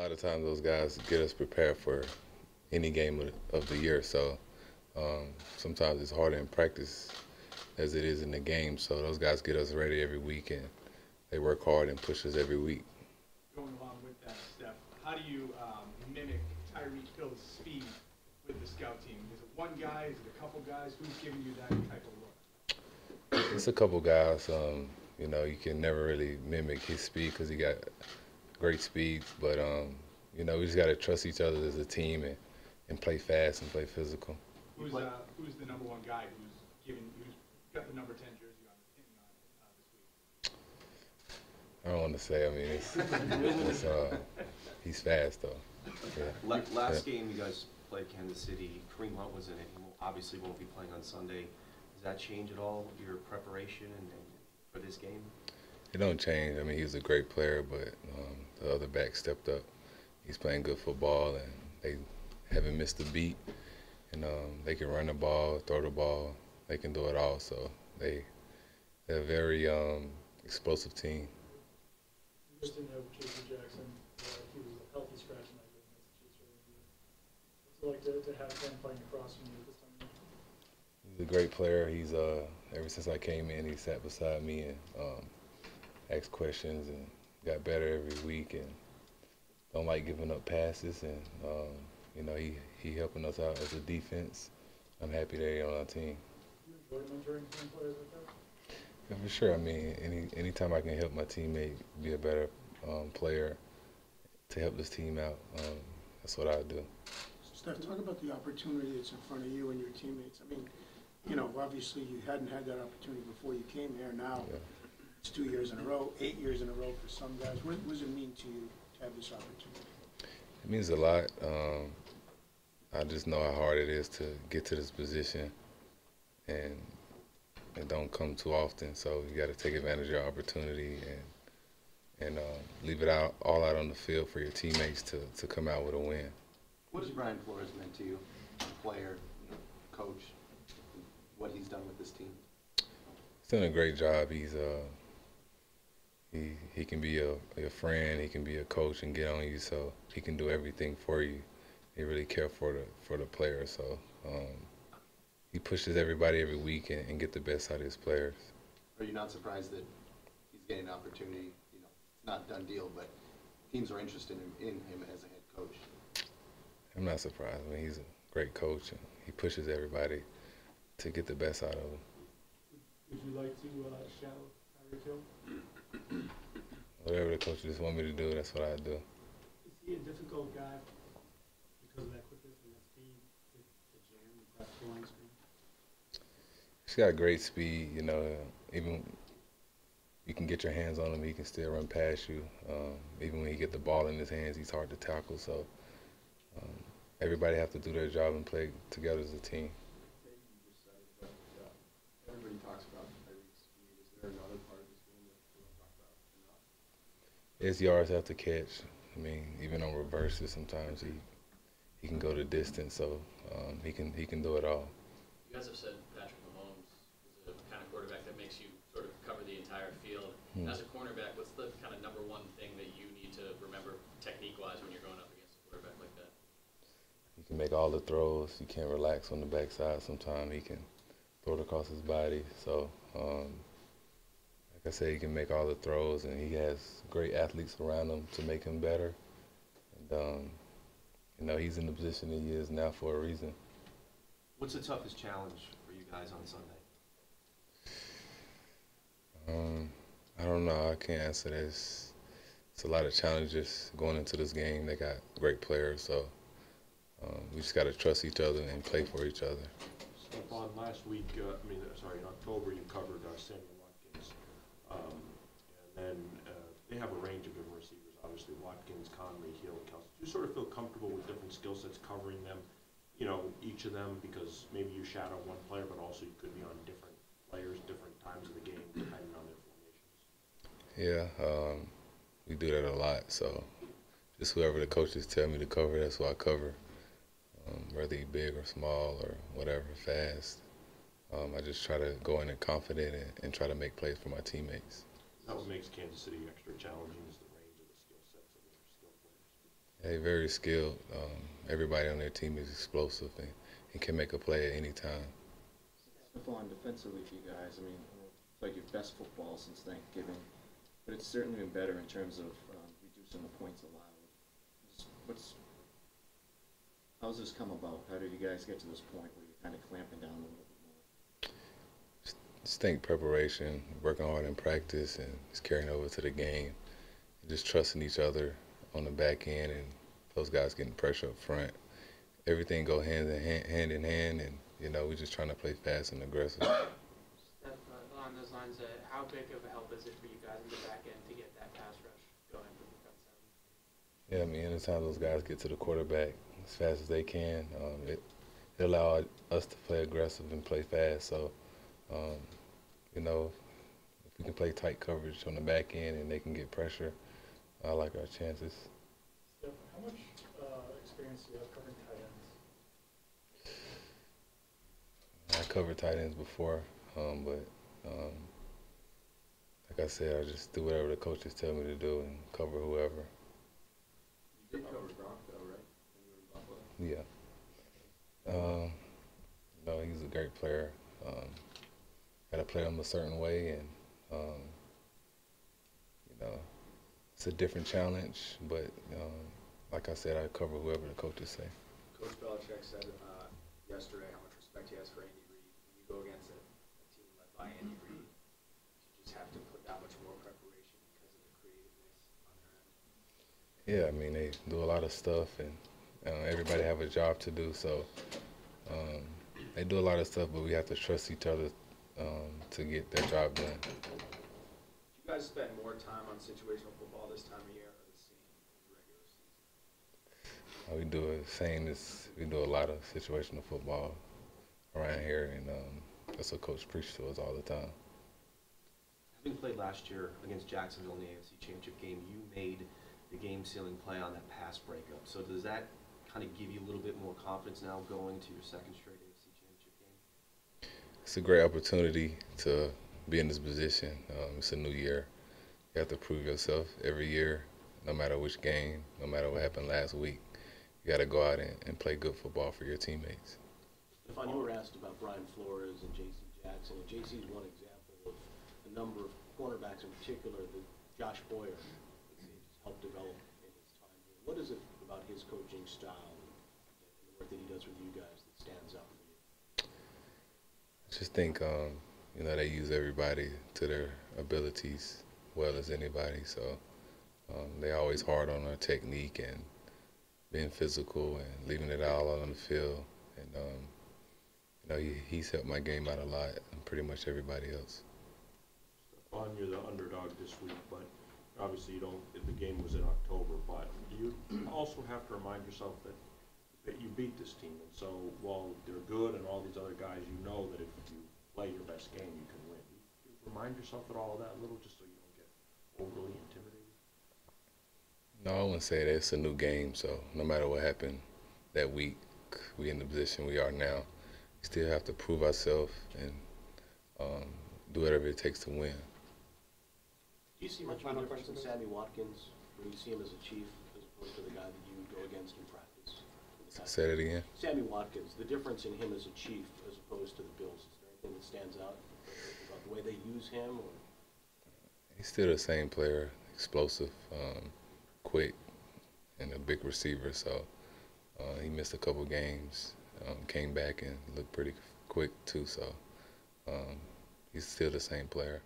lot of times those guys get us prepared for any game of the year. So sometimes it's harder in practice as it is in the game. So those guys get us ready every week, and they work hard and push us every week. Going along with that, Steph, how do you mimic Tyreek Hill's speed with the scout team? Is it one guy? Is it a couple guys? Who's giving you that type of look? It's a couple guys. You can never really mimic his speed because he got great speed. But we just got to trust each other as a team and play fast and play physical. Who's the number one guy who's got the number 10 jersey on this week? I don't want to say. I mean, he's fast though. Yeah. Last game you guys played Kansas City, Kareem Hunt was in it. He obviously won't be playing on Sunday. Does that change at all your preparation and for this game? It don't change. I mean, he's a great player, but the other back stepped up. He's playing good football, and they haven't missed a beat. And they can run the ball, throw the ball. They can do it all. So they're a very explosive team. Just didn't have J.C. Jackson. He was a healthy scratch in that game against the Chiefs earlier. What's it like to have him playing across from you this time? He's a great player. He's ever since I came in, he sat beside me and asked questions and got better every week and don't like giving up passes. And he helping us out as a defense. I'm happy that he's on our team. You enjoy mentoring young players like that? Yeah, for sure. I mean, anytime I can help my teammate be a better player to help this team out, that's what I do. Steph, talk about the opportunity that's in front of you and your teammates. I mean, obviously you hadn't had that opportunity before you came here. Now it's 2 years in a row, 8 years in a row for some guys. What does it mean to you to have this opportunity? It means a lot. I just know how hard it is to get to this position, and it don't come too often. So you got to take advantage of your opportunity and leave it all out on the field for your teammates to come out with a win. What has Brian Flores meant to you, player, coach, what he's done with this team? He's done a great job. He can be a friend, he can be a coach and get on you, so he can do everything for you. He really cares for the players, so he pushes everybody every week and get the best out of his players. Are you not surprised that he's getting an opportunity? It's not a done deal, but teams are interested in him as a head coach. I'm not surprised. I mean, he's a great coach, and he pushes everybody to get the best out of them. Would you like to shadow Tyreek Hill? Whatever the coaches want me to do, that's what I do. Is he a difficult guy because of that quickness and that speed to jam that flying speed? He's got great speed. Even you can get your hands on him, he can still run past you. Even when he get the ball in his hands, he's hard to tackle. So everybody have to do their job and play together as a team. Everybody talks about Tyreek's speed. Is there another part of his game that we don't talk about enough? His yards after catch. I mean, even on reverses, sometimes he can go the distance. So he can do it all. You guys have said Patrick Mahomes is a kind of quarterback that makes you sort of cover the entire field. As a cornerback, what's the kind of number one thing that you need to remember technique-wise when you're going up against a quarterback like that? He can make all the throws. He can't relax on the backside. Sometimes he can throw it across his body. So, like I said, he can make all the throws, and he has great athletes around him to make him better. And he's in the position he is now for a reason. What's the toughest challenge for you guys on Sunday? I don't know. I can't answer this. It's a lot of challenges going into this game. They got great players, so we just got to trust each other and play for each other. Stephon, last week, in October, you covered Samuel Watkins. And then they have a range of different receivers, obviously, Watkins, Conley, Hill, Kelsey. Do you sort of feel comfortable with different skill sets covering them, each of them, because maybe you shadow one player, but also you could be on different players, different times of the game, depending on their formations? Yeah, we do that a lot. So just whoever the coaches tell me to cover, that's who I cover. Whether he big or small or whatever, fast. I just try to go in there confident and try to make plays for my teammates. That what makes Kansas City extra challenging is the range of the skill sets of their skill players. They very skilled. Everybody on their team is explosive and can make a play at any time. Stephon, defensively for you guys, I mean, it's like your best football since Thanksgiving, but it's certainly been better in terms of reducing the points allowed. How's this come about? How did you guys get to this point where you're kind of clamping down a little bit more? Just think preparation, working hard in practice, and just carrying over to the game. And just trusting each other on the back end, and those guys getting pressure up front. Everything go hand in hand, and we're just trying to play fast and aggressive. Steph, along those lines, how big of a help is it for you guys in the back end to get that pass rush going from the front seven? Yeah, I mean, anytime those guys get to the quarterback as fast as they can, it allows us to play aggressive and play fast. So, if we can play tight coverage on the back end and they can get pressure, I like our chances. Steph, how much experience do you have covering tight ends? I covered tight ends before, but like I said, I just do whatever the coaches tell me to do and cover whoever. You did cover Gronk, though, right? When you were in Buffalo? Yeah. He's a great player. Got to play him a certain way, and it's a different challenge. But like I said, I cover whoever the coaches say. Coach Belichick said yesterday how much respect he has for Andy Reid. When you go against a team led by Andy Reid, you just have to put that much more preparation because of the creativeness on their end. Yeah, I mean, they do a lot of stuff, and everybody have a job to do. So they do a lot of stuff, but we have to trust each other to get their job done. Do you guys spend more time on situational football this time of year or the same in the regular season? We do the same as we do a lot of situational football around here, and that's what Coach preaches to us all the time. Having played last year against Jacksonville in the AFC Championship game, you made the game-sealing play on that pass breakup. So does that kind of give you a little bit more confidence now going to your second straight AFC Championship game? It's a great opportunity to be in this position. It's a new year. You have to prove yourself every year, no matter which game, no matter what happened last week. You got to go out and play good football for your teammates. Stephon, you were asked about Brian Flores and J.C. Jackson, and J.C. is one example of a number of cornerbacks in particular that Josh Boyer has helped develop in his time here. What is it about his coaching style and the work that he does with you guys that stands out for you? I just think, they use everybody to their abilities well as anybody. So they're always hard on our technique and being physical and leaving it all on the field. And, he's helped my game out a lot, and pretty much everybody else. Stephon, you're the underdog this week, but obviously the game was in October, but you also have to remind yourself that you beat this team. And so while they're good and all these other guys, you know that if you play your best game, you can win. You remind yourself of all of that a little just so you don't get overly intimidated? No, I wouldn't say that. It's a new game, so no matter what happened that week, we in the position we are now. We still have to prove ourselves and do whatever it takes to win. Do you see much of a difference in Sammy Watkins when you see him as a Chief as opposed to the guy that you would go against in practice? Say that again? Sammy Watkins, the difference in him as a Chief as opposed to the Bills, is there anything that stands out about the way they use him? Or? He's still the same player, explosive, quick, and a big receiver. So he missed a couple games, came back and looked pretty quick too. So he's still the same player.